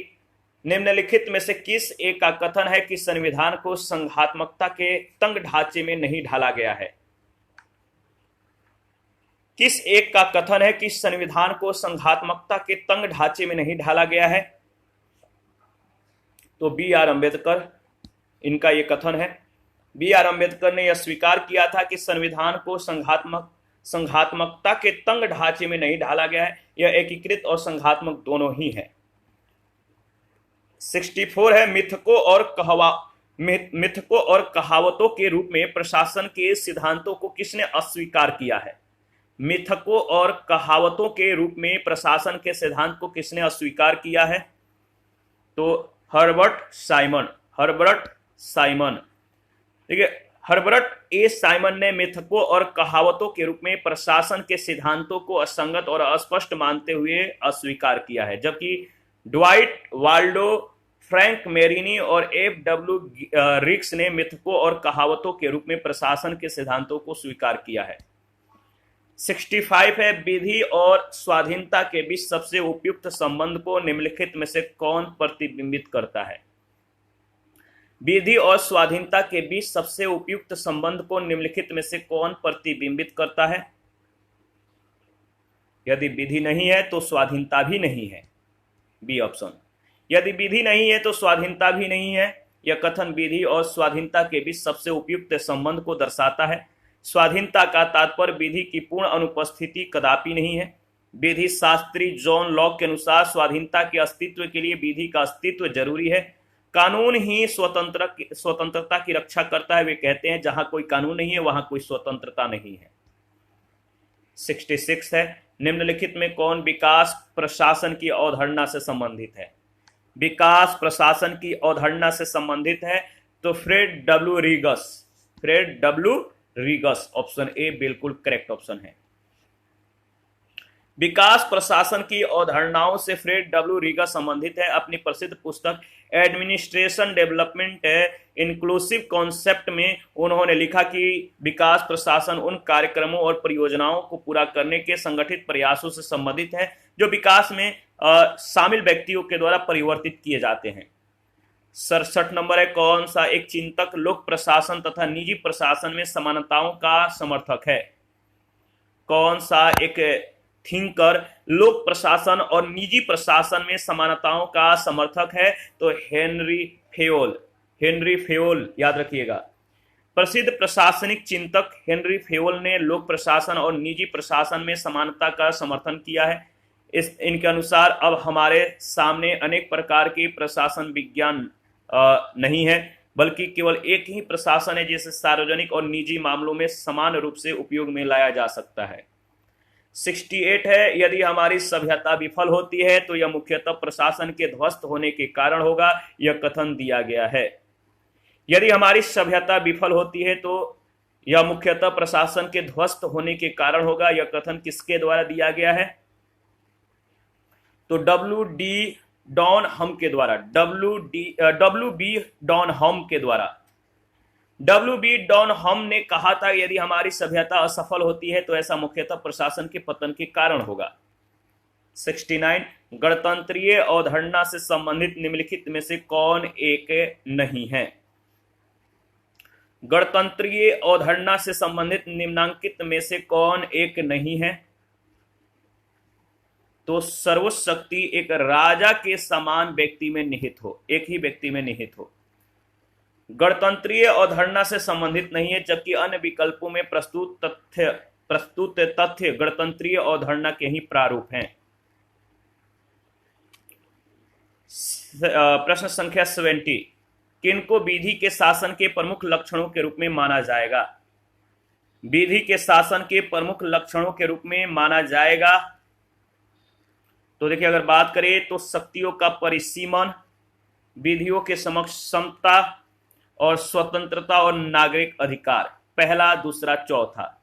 निम्नलिखित में से किस एक का कथन है कि संविधान को संघात्मकता के तंग ढांचे में नहीं ढाला गया है? किस एक का कथन है कि संविधान को संघात्मकता के तंग ढांचे में नहीं ढाला गया है? तो बी आर अम्बेडकर, इनका यह कथन है। बी आर अम्बेडकर ने यह स्वीकार किया था कि संविधान को संघात्मकता के तंग ढांचे में नहीं ढाला गया है, यह एकीकृत और संघात्मक दोनों ही है। 64 है मिथकों और कहावतों के रूप में प्रशासन के सिद्धांतों को किसने अस्वीकार किया है? मिथकों और कहावतों के रूप में प्रशासन के सिद्धांत को किसने अस्वीकार किया है? तो हर्बर्ट साइमन। ठीक है, हर्बर्ट ए साइमन ने मिथकों और कहावतों के रूप में प्रशासन के सिद्धांतों को असंगत और अस्पष्ट मानते हुए अस्वीकार किया है, जबकि ड्वाइट वाल्डो, फ्रैंक मेरिनी और एफ.डब्ल्यू. रिक्स ने मिथकों और कहावतों के रूप में प्रशासन के सिद्धांतों को स्वीकार किया है। 65 है विधि और स्वाधीनता के बीच सबसे उपयुक्त संबंध को निम्नलिखित में से कौन प्रतिबिंबित करता है? विधि और स्वाधीनता के बीच सबसे उपयुक्त संबंध को निम्नलिखित में से कौन प्रतिबिंबित करता है? यदि विधि नहीं है तो स्वाधीनता भी नहीं है, बी ऑप्शन। यदि विधि नहीं है तो स्वाधीनता भी नहीं है। यह कथन विधि और स्वाधीनता के बीच सबसे उपयुक्त संबंध को दर्शाता है। स्वाधीनता का तात्पर्य विधि की पूर्ण अनुपस्थिति कदापि नहीं है। विधि शास्त्री जॉन लॉक के अनुसार स्वाधीनता के अस्तित्व के लिए विधि का अस्तित्व जरूरी है। कानून ही स्वतंत्रता की रक्षा करता है। वे कहते हैं जहां कोई कानून नहीं है वहां कोई स्वतंत्रता नहीं है। 66 है निम्नलिखित में कौन विकास प्रशासन की अवधारणा से संबंधित है? विकास प्रशासन की अवधारणा से संबंधित है तो फ्रेड डब्ल्यू रीगस, ऑप्शन ए बिल्कुल करेक्ट ऑप्शन है। विकास प्रशासन की अवधारणाओं से फ्रेड डब्ल्यू रीगस संबंधित है। अपनी प्रसिद्ध पुस्तक एडमिनिस्ट्रेशन डेवलपमेंट इंक्लूसिव कॉन्सेप्ट में उन्होंने लिखा कि विकास प्रशासन उन कार्यक्रमों और परियोजनाओं को पूरा करने के संगठित प्रयासों से संबंधित है जो विकास में शामिल व्यक्तियों के द्वारा परिवर्तित किए जाते हैं। 67 नंबर है कौन सा एक चिंतक लोक प्रशासन तथा निजी प्रशासन में समानताओं का समर्थक है? कौन सा एक थिंकर लोक प्रशासन और निजी प्रशासन में समानताओं का समर्थक है? तो हेनरी फेयोल याद रखिएगा। प्रसिद्ध प्रशासनिक चिंतक हेनरी फेयोल ने लोक प्रशासन और निजी प्रशासन में समानता का समर्थन किया है। इनके अनुसार अब हमारे सामने अनेक प्रकार के प्रशासन विज्ञान नहीं है, बल्कि केवल एक ही प्रशासन है जिसे सार्वजनिक और निजी मामलों में समान रूप से उपयोग में लाया जा सकता है। 68 है यदि हमारी सभ्यता विफल होती है तो यह मुख्यतः प्रशासन के ध्वस्त होने के कारण होगा, यह कथन दिया गया है। यदि हमारी सभ्यता विफल होती है तो यह मुख्यतः प्रशासन के ध्वस्त होने के कारण होगा, यह कथन किसके द्वारा दिया गया है? तो डब्ल्यू बी डॉनहम के द्वारा। डब्ल्यू बी डॉनहम ने कहा था यदि हमारी सभ्यता असफल होती है तो ऐसा मुख्यतः प्रशासन के पतन के कारण होगा। 69 गणतंत्रीय अवधारणा से संबंधित निम्नलिखित में से कौन एक नहीं है? गणतंत्रीय अवधारणा से संबंधित निम्नांकित में से कौन एक नहीं है? तो सर्वोच्च शक्ति एक राजा के समान व्यक्ति में निहित हो, एक ही व्यक्ति में निहित हो। गणतंत्रीय अवधारणा से संबंधित नहीं है, जबकि अन्य विकल्पों में प्रस्तुत तथ्य गणतंत्रीय अवधारणा के ही प्रारूप हैं। प्रश्न संख्या 70 किनको विधि के शासन के प्रमुख लक्षणों के रूप में माना जाएगा? विधि के शासन के प्रमुख लक्षणों के रूप में माना जाएगा तो देखिए, अगर बात करें तो शक्तियों का परिसीमन, विधियों के समक्ष समता और स्वतंत्रता और नागरिक अधिकार, पहला, दूसरा, चौथा।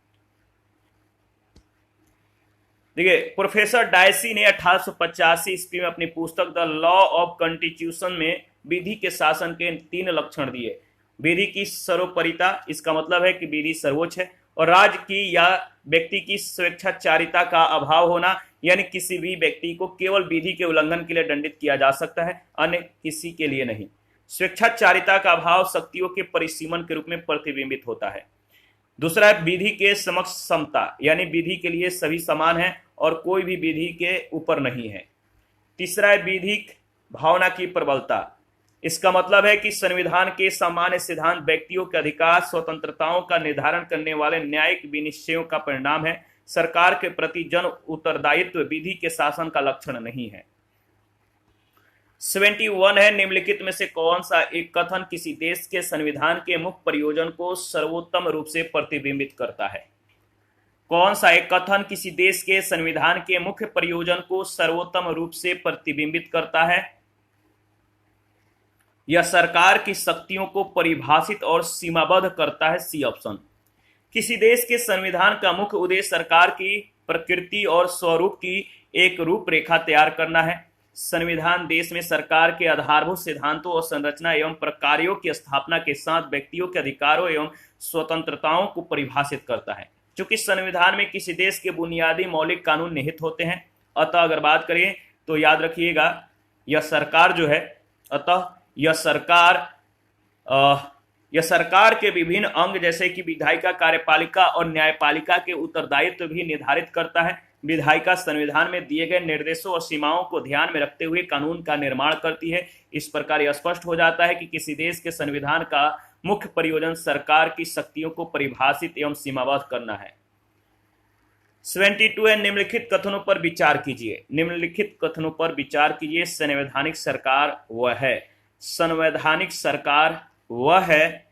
देखिए, प्रोफेसर डायसी ने 1885 ईस्वी में अपनी पुस्तक द लॉ ऑफ कॉन्स्टिट्यूशन में विधि के शासन के 3 लक्षण दिए। विधि की सर्वोपरिता, इसका मतलब है कि विधि सर्वोच्च है, और राज्य की या व्यक्ति की स्वेच्छाचारिता का अभाव होना, यानी किसी भी व्यक्ति को केवल विधि के उल्लंघन के लिए दंडित किया जा सकता है, अन्य किसी के लिए नहीं। स्वेच्छाचारिता का अभाव शक्तियों के परिसीमन के रूप में प्रतिबिंबित होता है। दूसरा है विधि के समक्ष समता, यानी विधि के लिए सभी समान हैं और कोई भी विधि के ऊपर नहीं है। तीसरा है विधिक भावना की प्रबलता, इसका मतलब है कि संविधान के सामान्य सिद्धांत व्यक्तियों के अधिकार स्वतंत्रताओं का निर्धारण करने वाले न्यायिक विनिश्चयों का परिणाम है। सरकार के प्रति जन उत्तरदायित्व विधि के शासन का लक्षण नहीं है। 71 है, निम्नलिखित में से कौन सा एक कथन किसी देश के संविधान के मुख्य प्रयोजन को सर्वोत्तम रूप से प्रतिबिंबित करता है? कौन सा एक कथन किसी देश के संविधान के मुख्य प्रयोजन को सर्वोत्तम रूप से प्रतिबिंबित करता है? यह सरकार की शक्तियों को परिभाषित और सीमाबद्ध करता है, सी ऑप्शन। किसी देश के संविधान का मुख्य उद्देश्य सरकार की प्रकृति और स्वरूप की एक रूपरेखा तैयार करना है। संविधान देश में सरकार के आधारभूत सिद्धांतों और संरचना एवं प्रकारों की स्थापना के साथ व्यक्तियों के अधिकारों एवं स्वतंत्रताओं को परिभाषित करता है। चूंकि संविधान में किसी देश के बुनियादी मौलिक कानून निहित होते हैं, अतः अगर बात करें तो याद रखिएगा, यह सरकार जो है, अतः यह सरकार के विभिन्न अंग जैसे कि विधायिका, कार्यपालिका और न्यायपालिका के उत्तरदायित्व भी निर्धारित करता है। विधायिका संविधान में दिए गए निर्देशों और सीमाओं को ध्यान में रखते हुए कानून का निर्माण करती है। इस प्रकार यह स्पष्ट हो जाता है कि किसी देश के संविधान का मुख्य प्रयोजन सरकार की शक्तियों को परिभाषित एवं सीमाबद्ध करना है। 72 है, निम्नलिखित कथनों पर विचार कीजिए। निम्नलिखित कथनों पर विचार कीजिए। संवैधानिक सरकार वह है, संवैधानिक सरकार वह है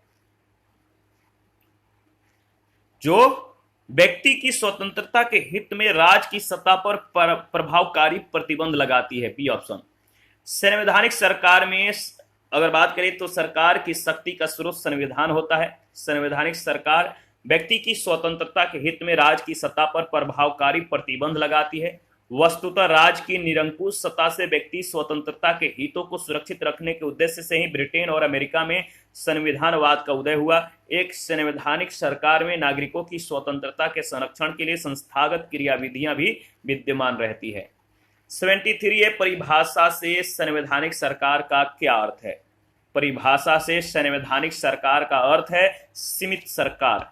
जो व्यक्ति की स्वतंत्रता के हित में राज्य की सत्ता पर प्रभावकारी प्रतिबंध लगाती है, बी ऑप्शन। संवैधानिक सरकार में अगर बात करें तो सरकार की शक्ति का स्रोत संविधान होता है। संवैधानिक सरकार व्यक्ति की स्वतंत्रता के हित में राज्य की सत्ता पर प्रभावकारी प्रतिबंध लगाती है। वस्तुतः राज्य की निरंकुश सत्ता से व्यक्ति स्वतंत्रता के हितों को सुरक्षित रखने के उद्देश्य से ही ब्रिटेन और अमेरिका में संविधानवाद का उदय हुआ। एक संवैधानिक सरकार में नागरिकों की स्वतंत्रता के संरक्षण के लिए संस्थागत क्रियाविधियां भी विद्यमान रहती है। 73 है, परिभाषा से संवैधानिक सरकार का क्या अर्थ है? परिभाषा से संवैधानिक सरकार का अर्थ है सीमित सरकार।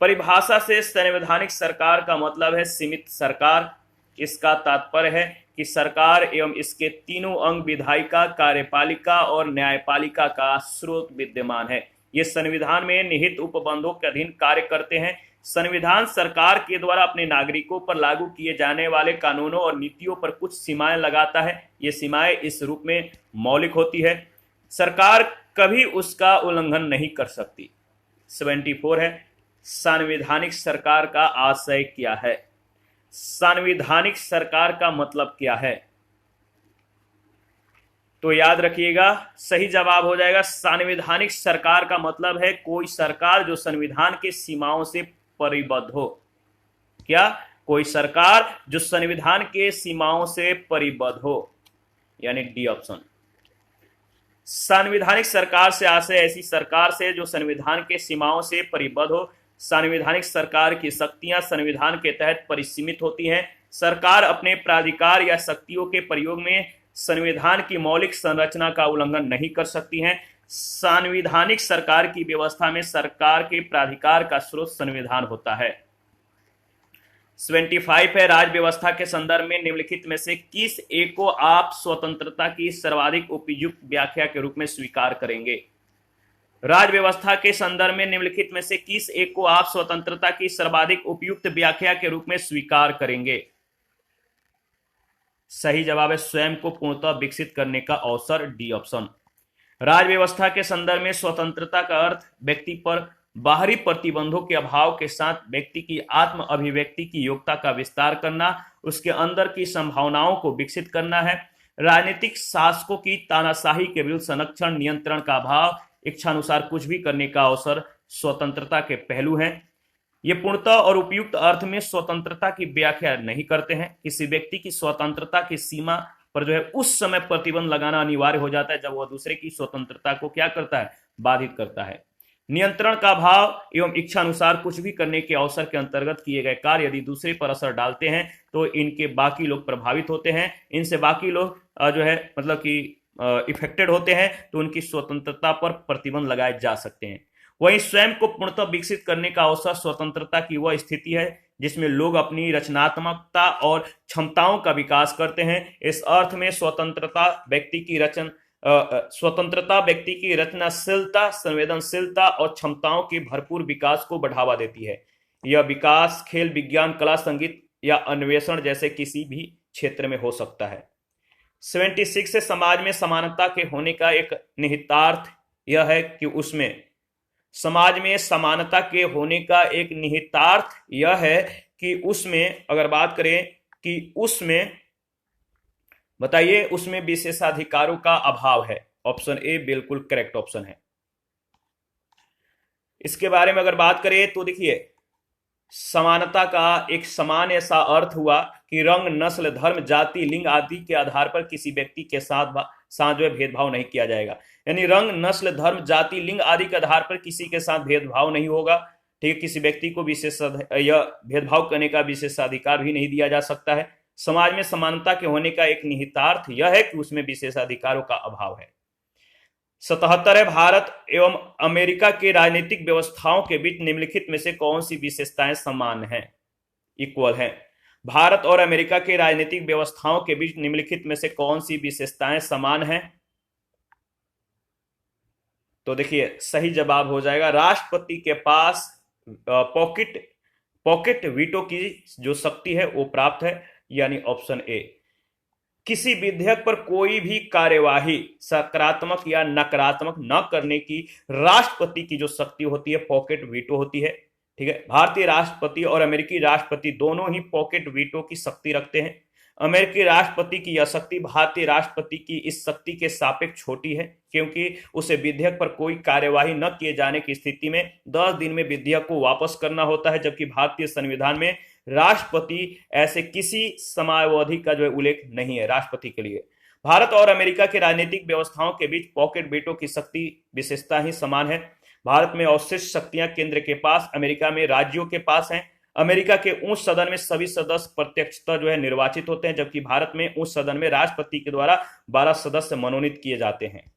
परिभाषा से संवैधानिक सरकार का मतलब है सीमित सरकार। इसका तात्पर्य है कि सरकार एवं इसके तीनों अंग विधायिका, कार्यपालिका और न्यायपालिका का स्रोत विद्यमान है। ये संविधान में निहित उपबंधों के अधीन कार्य करते हैं। संविधान सरकार के द्वारा अपने नागरिकों पर लागू किए जाने वाले कानूनों और नीतियों पर कुछ सीमाएं लगाता है। ये सीमाएं इस रूप में मौलिक होती है, सरकार कभी उसका उल्लंघन नहीं कर सकती। 74 है, संवैधानिक सरकार का आशय क्या है? संवैधानिक सरकार का मतलब क्या है? तो याद रखिएगा, सही जवाब हो जाएगा संवैधानिक सरकार का मतलब है कोई सरकार जो संविधान के सीमाओं से परिबद्ध हो। क्या? कोई सरकार जो संविधान के सीमाओं से परिबद्ध हो, यानी डी ऑप्शन। संवैधानिक सरकार से आशय ऐसी सरकार से जो संविधान के सीमाओं से परिबद्ध हो। संवैधानिक सरकार की शक्तियां संविधान के तहत परिसीमित होती हैं। सरकार अपने प्राधिकार या शक्तियों के प्रयोग में संविधान की मौलिक संरचना का उल्लंघन नहीं कर सकती हैं। संवैधानिक सरकार की व्यवस्था में सरकार के प्राधिकार का स्रोत संविधान होता है। 75 है, राज्य व्यवस्था के संदर्भ में निम्नलिखित में से किस एक को आप स्वतंत्रता की सर्वाधिक उपयुक्त व्याख्या के रूप में स्वीकार करेंगे? राज्य व्यवस्था के संदर्भ में निम्नलिखित में से किस एक को आप स्वतंत्रता की सर्वाधिक उपयुक्त व्याख्या के रूप में स्वीकार करेंगे? सही जवाब है स्वयं को पूर्णतः विकसित करने का अवसर, डी ऑप्शन। राज्य व्यवस्था के संदर्भ में स्वतंत्रता का अर्थ व्यक्ति पर बाहरी प्रतिबंधों के अभाव के साथ व्यक्ति की आत्म अभिव्यक्ति की योग्यता का विस्तार करना, उसके अंदर की संभावनाओं को विकसित करना है। राजनीतिक शासकों की तानाशाही के विरुद्ध संरक्षण, नियंत्रण का अभाव, इच्छानुसार कुछ भी करने का अवसर स्वतंत्रता के पहलू हैं। ये पूर्णतः और उपयुक्त अर्थ में स्वतंत्रता की व्याख्या नहीं करते हैं। किसी व्यक्ति की स्वतंत्रता की सीमा पर जो है उस समय प्रतिबंध लगाना अनिवार्य हो जाता है जब वह दूसरे की स्वतंत्रता को क्या करता है, बाधित करता है। नियंत्रण का भाव एवं इच्छा अनुसार कुछ भी करने के अवसर के अंतर्गत किए गए कार्य यदि दूसरे पर असर डालते हैं तो इनके बाकी लोग प्रभावित होते हैं, इनसे बाकी लोग जो है मतलब कि इफेक्टेड होते हैं, तो उनकी स्वतंत्रता पर प्रतिबंध लगाए जा सकते हैं। वहीं स्वयं को पूर्णतः विकसित करने का अवसर स्वतंत्रता की वह स्थिति है जिसमें लोग अपनी रचनात्मकता और क्षमताओं का विकास करते हैं। इस अर्थ में स्वतंत्रता व्यक्ति की रचनाशीलता, संवेदनशीलता और क्षमताओं के भरपूर विकास को बढ़ावा देती है। यह विकास खेल, विज्ञान, कला, संगीत या अन्वेषण जैसे किसी भी क्षेत्र में हो सकता है। 76 से समाज में समानता के होने का एक निहितार्थ यह है कि उसमें समाज में समानता के होने का एक निहितार्थ यह है कि उसमें अगर बात करें कि उसमें बताइए उसमें विशेषाधिकारों का अभाव है। ऑप्शन ए बिल्कुल करेक्ट ऑप्शन है। इसके बारे में अगर बात करें तो देखिए समानता का एक समान ऐसा अर्थ हुआ कि रंग, नस्ल, धर्म, जाति, लिंग आदि के आधार पर किसी व्यक्ति के साथ जो है भेदभाव नहीं किया जाएगा। यानी रंग, नस्ल, धर्म, जाति, लिंग आदि के आधार पर किसी के साथ भेदभाव नहीं होगा। ठीक है, किसी व्यक्ति को विशेष यह भेदभाव करने का विशेषाधिकार भी नहीं दिया जा सकता है। समाज में समानता के होने का एक निहितार्थ यह है कि उसमें विशेषाधिकारों का अभाव है। 77 है, भारत एवं अमेरिका की राजनीतिक व्यवस्थाओं के बीच निम्नलिखित में से कौन सी विशेषताएं समान हैं, इक्वल हैं? भारत और अमेरिका की राजनीतिक व्यवस्थाओं के बीच निम्नलिखित में से कौन सी विशेषताएं समान हैं? तो देखिए सही जवाब हो जाएगा राष्ट्रपति के पास पॉकेट वीटो की जो शक्ति है वो प्राप्त है, यानी ऑप्शन ए। किसी विधेयक पर कोई भी कार्यवाही सकारात्मक या नकारात्मक न करने की राष्ट्रपति की जो शक्ति होती है पॉकेट वीटो होती है। ठीक है, भारतीय राष्ट्रपति और अमेरिकी राष्ट्रपति दोनों ही पॉकेट वीटो की शक्ति रखते हैं। अमेरिकी राष्ट्रपति की यह शक्ति भारतीय राष्ट्रपति की इस शक्ति के सापेक्ष छोटी है, क्योंकि उसे विधेयक पर कोई कार्यवाही न किए जाने की स्थिति में 10 दिन में विधेयक को वापस करना होता है, जबकि भारतीय संविधान में राष्ट्रपति ऐसे किसी समयावधि का जो है उल्लेख नहीं है राष्ट्रपति के लिए। भारत और अमेरिका के राजनीतिक व्यवस्थाओं के बीच पॉकेट वीटो की शक्ति विशेषता ही समान है। भारत में अवशिष्ट शक्तियां केंद्र के पास, अमेरिका में राज्यों के पास हैं। अमेरिका के उच्च सदन में सभी सदस्य प्रत्यक्षतः जो है निर्वाचित होते हैं, जबकि भारत में उच्च सदन में राष्ट्रपति के द्वारा 12 सदस्य मनोनीत किए जाते हैं।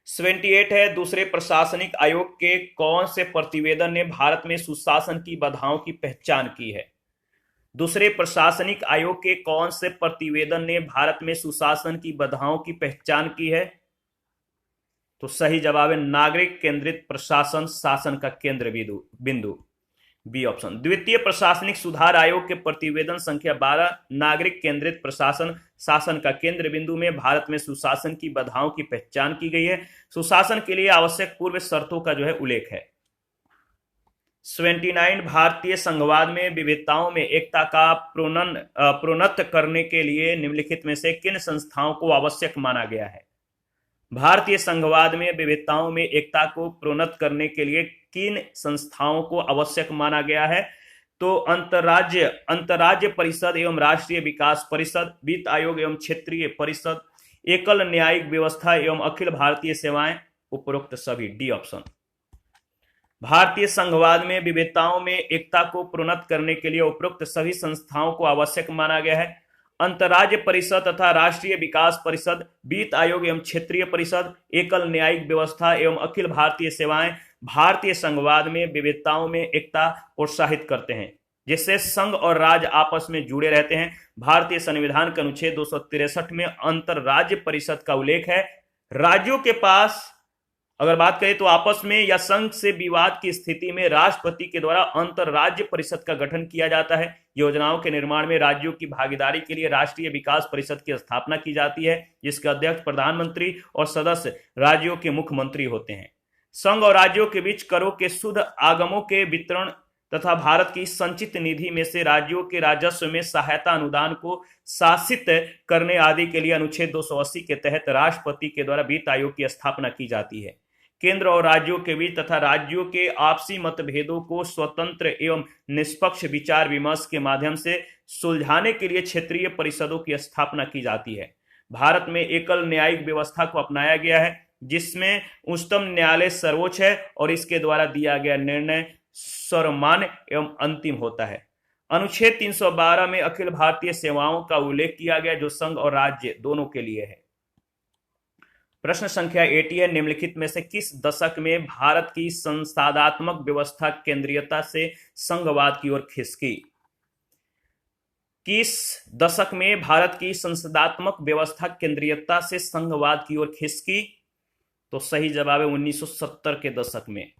78 है, दूसरे प्रशासनिक आयोग के कौन से प्रतिवेदन ने भारत में सुशासन की बाधाओं की पहचान की है? दूसरे प्रशासनिक आयोग के कौन से प्रतिवेदन ने भारत में सुशासन की बाधाओं की पहचान की है? तो सही जवाब है नागरिक केंद्रित प्रशासन शासन का केंद्र बिंदु, बी ऑप्शन। द्वितीय प्रशासनिक सुधार आयोग के प्रतिवेदन संख्या 12 नागरिक केंद्रित प्रशासन शासन का केंद्र बिंदु में भारत में सुशासन की बाधाओं की पहचान की गई है। सुशासन के लिए आवश्यक पूर्व शर्तों का जो है उल्लेख है। 79 भारतीय संघवाद में विविधताओं में एकता का प्रोन्नत करने के लिए निम्नलिखित में से किन संस्थाओं को आवश्यक माना गया है? भारतीय संघवाद में विविधताओं में एकता को प्रोन्नत करने के लिए किन संस्थाओं को आवश्यक माना गया है? तो अंतरराज्य परिषद एवं राष्ट्रीय विकास परिषद, वित्त आयोग एवं क्षेत्रीय परिषद, एकल न्यायिक व्यवस्था एवं अखिल भारतीय सेवाएं, उपरोक्त सभी, डी ऑप्शन। भारतीय संघवाद में विविधताओं में एकता को प्रोन्नत करने के लिए उपरोक्त सभी संस्थाओं को आवश्यक माना गया है। अंतरराज्य परिषद तथा राष्ट्रीय विकास परिषद, वित्त आयोग एवं क्षेत्रीय परिषद, एकल न्यायिक व्यवस्था एवं अखिल भारतीय सेवाएं भारतीय संघवाद में विविधताओं में एकता प्रोत्साहित करते हैं, जिससे संघ और राज्य आपस में जुड़े रहते हैं। भारतीय संविधान के अनुच्छेद 263 में अंतरराज्य परिषद का उल्लेख है। राज्यों के पास अगर बात करें तो आपस में या संघ से विवाद की स्थिति में राष्ट्रपति के द्वारा अंतरराज्य परिषद का गठन किया जाता है। योजनाओं के निर्माण में राज्यों की भागीदारी के लिए राष्ट्रीय विकास परिषद की स्थापना की जाती है, जिसके अध्यक्ष प्रधानमंत्री और सदस्य राज्यों के मुख्यमंत्री होते हैं। संघ और राज्यों के बीच करों के शुद्ध आगमों के वितरण तथा भारत की संचित निधि में से राज्यों के राजस्व में सहायता अनुदान को शासित करने आदि के लिए अनुच्छेद 280 के तहत राष्ट्रपति के द्वारा वित्त आयोग की स्थापना की जाती है। केंद्र और राज्यों के बीच तथा राज्यों के आपसी मतभेदों को स्वतंत्र एवं निष्पक्ष विचार विमर्श के माध्यम से सुलझाने के लिए क्षेत्रीय परिषदों की स्थापना की जाती है। भारत में एकल न्यायिक व्यवस्था को अपनाया गया है, जिसमें उच्चतम न्यायालय सर्वोच्च है और इसके द्वारा दिया गया निर्णय सर्वमान्य एवं अंतिम होता है। अनुच्छेद 312 में अखिल भारतीय सेवाओं का उल्लेख किया गया, जो संघ और राज्य दोनों के लिए है। प्रश्न संख्या 80 है, निम्नलिखित में से किस दशक में भारत की संसदात्मक व्यवस्था केंद्रीयता से संघवाद की ओर खिसकी? किस दशक में भारत की संसदात्मक व्यवस्था केंद्रीयता से संघवाद की ओर खिसकी? तो सही जवाब है 1970 के दशक में।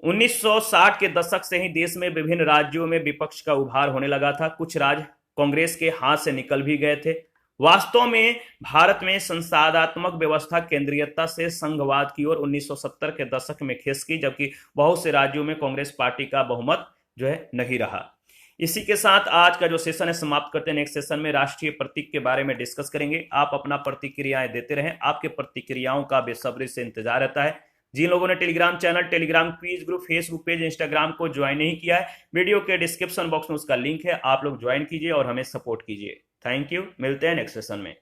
1960 के दशक से ही देश में विभिन्न राज्यों में विपक्ष का उभार होने लगा था। कुछ राज्य कांग्रेस के हाथ से निकल भी गए थे। वास्तव में भारत में संसदात्मक व्यवस्था केंद्रीयता से संघवाद की ओर 1970 के दशक में खिसकी, जबकि बहुत से राज्यों में कांग्रेस पार्टी का बहुमत जो है नहीं रहा। इसी के साथ आज का जो सेशन है समाप्त करते हैं। नेक्स्ट सेशन में राष्ट्रीय प्रतीक के बारे में डिस्कस करेंगे। आप अपना प्रतिक्रियाएं देते रहें, आपके प्रतिक्रियाओं का बेसब्री से इंतजार रहता है। जिन लोगों ने Telegram channel, Telegram quiz group, Facebook page, Instagram को ज्वाइन नहीं किया है, वीडियो के डिस्क्रिप्शन बॉक्स में उसका लिंक है, आप लोग ज्वाइन कीजिए और हमें सपोर्ट कीजिए। थैंक यू, मिलते हैं नेक्स्ट सेशन में।